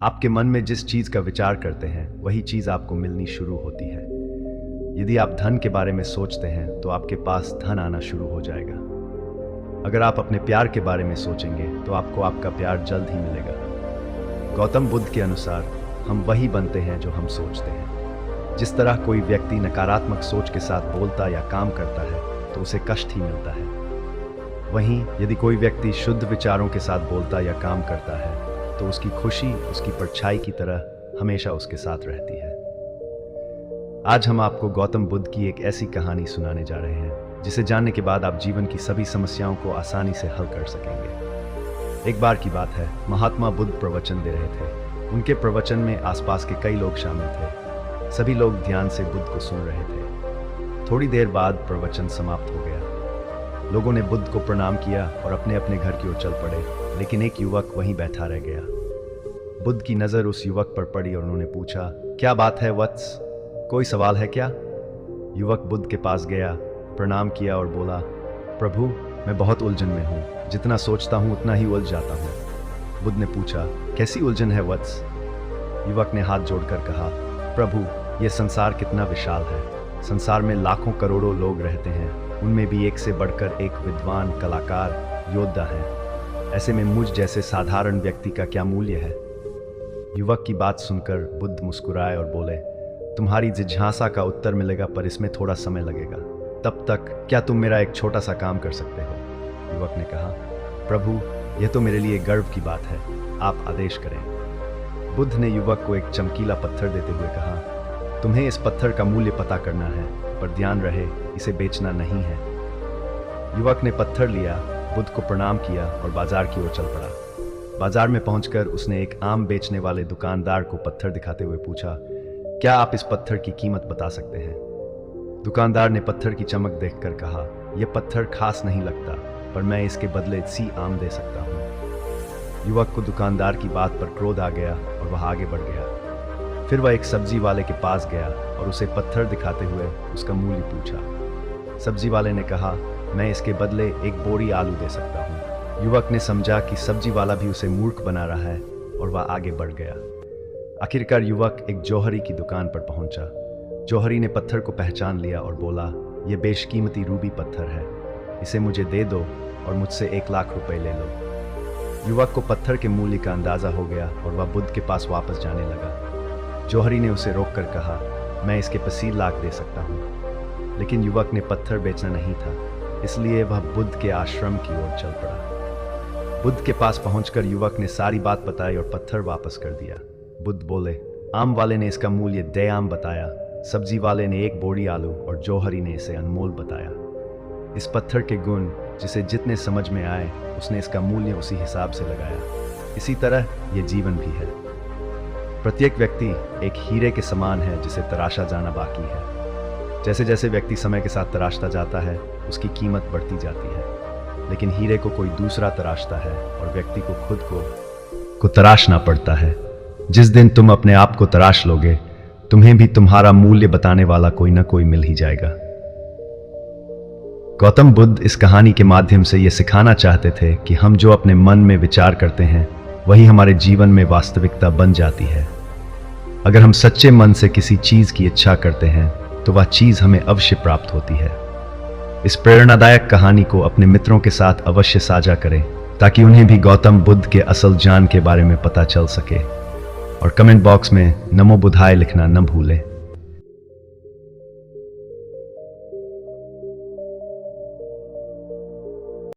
आपके मन में जिस चीज का विचार करते हैं वही चीज आपको मिलनी शुरू होती है। यदि आप धन के बारे में सोचते हैं तो आपके पास धन आना शुरू हो जाएगा। अगर आप अपने प्यार के बारे में सोचेंगे तो आपको आपका प्यार जल्द ही मिलेगा। गौतम बुद्ध के अनुसार हम वही बनते हैं जो हम सोचते हैं। जिस तरह कोई व्यक्ति नकारात्मक सोच के साथ बोलता या काम करता है तो उसे कष्ट ही मिलता है, वहीं यदि कोई व्यक्ति शुद्ध विचारों के साथ बोलता या काम करता है तो उसकी खुशी उसकी परछाई की तरह हमेशा उसके साथ रहती है। आज हम आपको गौतम बुद्ध की एक ऐसी कहानी सुनाने जा रहे हैं जिसे जानने के बाद आप जीवन की सभी समस्याओं को आसानी से हल कर सकेंगे। एक बार की बात है, महात्मा बुद्ध प्रवचन दे रहे थे। उनके प्रवचन में आसपास के कई लोग शामिल थे। सभी लोग ध्यान से बुद्ध को सुन रहे थे। थोड़ी देर बाद प्रवचन समाप्त हो गया। लोगों ने बुद्ध को प्रणाम किया और अपने अपने घर की ओर चल पड़े, लेकिन एक युवक वहीं बैठा रह गया। बुद्ध की नज़र उस युवक पर पड़ी और उन्होंने पूछा, क्या बात है वत्स, कोई सवाल है क्या? युवक बुद्ध के पास गया, प्रणाम किया और बोला, प्रभु मैं बहुत उलझन में हूँ, जितना सोचता हूँ उतना ही उलझ जाता हूँ। बुद्ध ने पूछा, कैसी उलझन है वत्स? युवक ने हाथ जोड़कर कहा, प्रभु ये संसार कितना विशाल है। संसार में लाखों करोड़ों लोग रहते हैं, उनमें भी एक से बढ़कर एक विद्वान, कलाकार, योद्धा है। ऐसे में मुझ जैसे साधारण व्यक्ति का क्या मूल्य है? युवक की बात सुनकर बुद्ध मुस्कुराए और बोले, तुम्हारी जिज्ञासा का उत्तर मिलेगा, पर इसमें थोड़ा समय लगेगा। तब तक क्या तुम मेरा एक छोटा सा काम कर सकते हो? युवक ने कहा, प्रभु यह तो मेरे लिए गर्व की बात है, आप आदेश करें। बुद्ध ने युवक को एक चमकीला पत्थर देते हुए कहा, तुम्हें इस पत्थर का मूल्य पता करना है, पर ध्यान रहे इसे बेचना नहीं है। युवक ने पत्थर लिया, बुद्ध को प्रणाम किया और बाजार की ओर चल पड़ा। बाजार में पहुंचकर उसने एक आम बेचने वाले दुकानदार को पत्थर दिखाते हुए पूछा, क्या आप इस पत्थर की कीमत बता सकते हैं? दुकानदार ने पत्थर की चमक देखकर कहा, यह पत्थर खास नहीं लगता, पर मैं इसके बदले सी आम दे सकता हूँ। युवक को दुकानदार की बात पर क्रोध आ गया और वह आगे बढ़ गया। फिर वह एक सब्जी वाले के पास गया और उसे पत्थर दिखाते हुए उसका मूल्य पूछा। सब्जी वाले ने कहा, मैं इसके बदले एक बोरी आलू दे सकता हूँ। युवक ने समझा कि सब्जी वाला भी उसे मूर्ख बना रहा है और वह आगे बढ़ गया। आखिरकार युवक एक जौहरी की दुकान पर पहुंचा। जौहरी ने पत्थर को पहचान लिया और बोला, यह बेशकीमती रूबी पत्थर है, इसे मुझे दे दो और मुझसे 1 लाख रुपए ले लो। युवक को पत्थर के मूल्य का अंदाजा हो गया और वह बुद्ध के पास वापस जाने लगा। जौहरी ने उसे रोककर कहा, मैं इसके 25 लाख दे सकता हूँ। लेकिन युवक ने पत्थर बेचना नहीं था, इसलिए वह बुद्ध के आश्रम की ओर चल पड़ा। बुद्ध के पास पहुंचकर युवक ने सारी बात बताई और पत्थर वापस कर दिया। बुद्ध बोले, आम वाले ने इसका मूल्य 2 आम बताया, सब्जी वाले ने 1 बोरी आलू और जौहरी ने इसे अनमोल बताया। इस पत्थर के गुण जिसे जितने समझ में आए उसने इसका मूल्य उसी हिसाब से लगाया। इसी तरह ये जीवन भी है। प्रत्येक व्यक्ति एक हीरे के समान है जिसे तराशा जाना बाकी है। जैसे जैसे व्यक्ति समय के साथ तराशता जाता है उसकी कीमत बढ़ती जाती है, लेकिन हीरे को कोई दूसरा तराशता है और व्यक्ति को खुद को तराशना पड़ता है। जिस दिन तुम अपने आप को तराश लोगे, तुम्हें भी तुम्हारा मूल्य बताने वाला कोई ना कोई मिल ही जाएगा। गौतम बुद्ध इस कहानी के माध्यम से यह सिखाना चाहते थे कि हम जो अपने मन में विचार करते हैं वही हमारे जीवन में वास्तविकता बन जाती है। अगर हम सच्चे मन से किसी चीज की इच्छा करते हैं तो वह चीज हमें अवश्य प्राप्त होती है। इस प्रेरणादायक कहानी को अपने मित्रों के साथ अवश्य साझा करें ताकि उन्हें भी गौतम बुद्ध के असल ज्ञान के बारे में पता चल सके। और कमेंट बॉक्स में नमो बुद्धाय लिखना न भूलें।